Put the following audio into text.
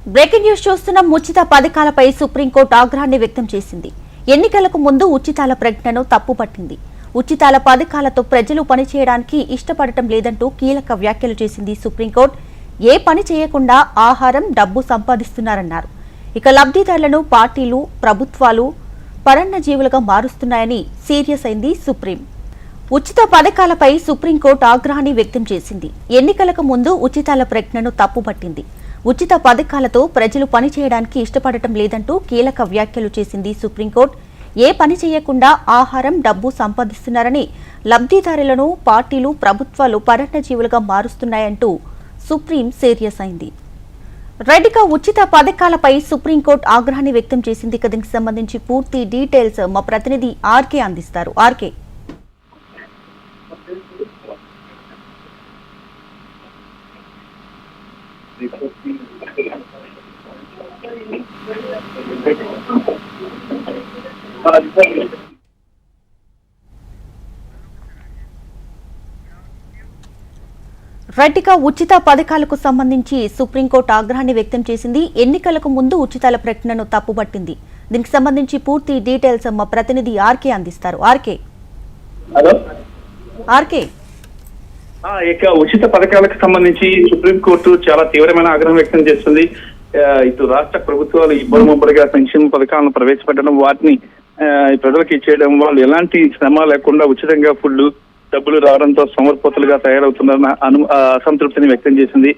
Breaking news చూస్తున్నాం. ఉచిత పథకాలపై సుప్రీంకోర్టు ఆగ్రహాన్ని వ్యక్తం చేసింది. ఎన్నికలకు ముందు ఉచితాల ప్రకటనను తప్పుపట్టింది. ఉచితాల పథకాలతో ప్రజలు పనిచేయడానికి ఇష్టపడటం లేదంటూ కీలక వ్యాఖ్యలు చేసింది సుప్రీంకోర్టు. ఏ పని చేయకుండా ఆహారం, డబ్బు సంపాదిస్తున్నారన్నారు. ఇక లబ్ధిదారులను పార్టీలు, ప్రభుత్వాలు పరన్నజీవులుగా మారుస్తున్నాయని సీరియస్ అయింది సుప్రీం. ఉచిత పథకాలపై సుప్రీంకోర్టు ఆగ్రహాన్ని వ్యక్తం చేసింది. ఎన్నికలకు ముందు ఉచితాల ప్రకటనను తప్పుపట్టింది. ఉచిత పథకాలతో ప్రజలు పని చేయడానికి ఇష్టపడటం లేదంటూ కీలక వ్యాఖ్యలు చేసింది సుప్రీంకోర్టు. ఏ పని చేయకుండా ఆహారం, డబ్బు సంపాదిస్తున్నారని, లబ్ధిదారులను పార్టీలు, ప్రభుత్వాలు పరన్నజీవులుగా మారుస్తున్నాయంటూ సుప్రీం సీరియస్ అయింది. రైట్గా ఉచిత పథకాలపై సుప్రీంకోర్టు ఆగ్రహాన్ని వ్యక్తం చేసింది. దీనికి సంబంధించి పూర్తి డీటెయిల్స్ మా ప్రతినిధి ఆర్కే అందిస్తారు. ఆర్కే, రైట్గా ఉచిత పథకాలకు సంబంధించి సుప్రీంకోర్టు ఆగ్రహాన్ని వ్యక్తం చేసింది. ఎన్నికలకు ముందు ఉచితాల ప్రకటనను తప్పుపట్టింది. దీనికి సంబంధించి పూర్తి డీటెయిల్స్ మా ప్రతినిధి ఆర్కే అందిస్తారు. ఆర్కే, ఇక ఉచిత పథకాలకు సంబంధించి సుప్రీంకోర్టు చాలా తీవ్రమైన ఆగ్రహం వ్యక్తం చేస్తుంది. ఇటు రాష్ట్ర ప్రభుత్వాలు ఇబ్బడి ముబ్బడిగా పెన్షన్ పథకాలను ప్రవేశపెట్టడం, వాటిని ప్రజలకు ఇచ్చేయడం, వాళ్ళు ఎలాంటి శ్రమ లేకుండా ఉచితంగా ఫుడ్, డబ్బులు రావడంతో సమర్పతులుగా తయారవుతున్నారన్న అసంతృప్తిని వ్యక్తం చేసింది.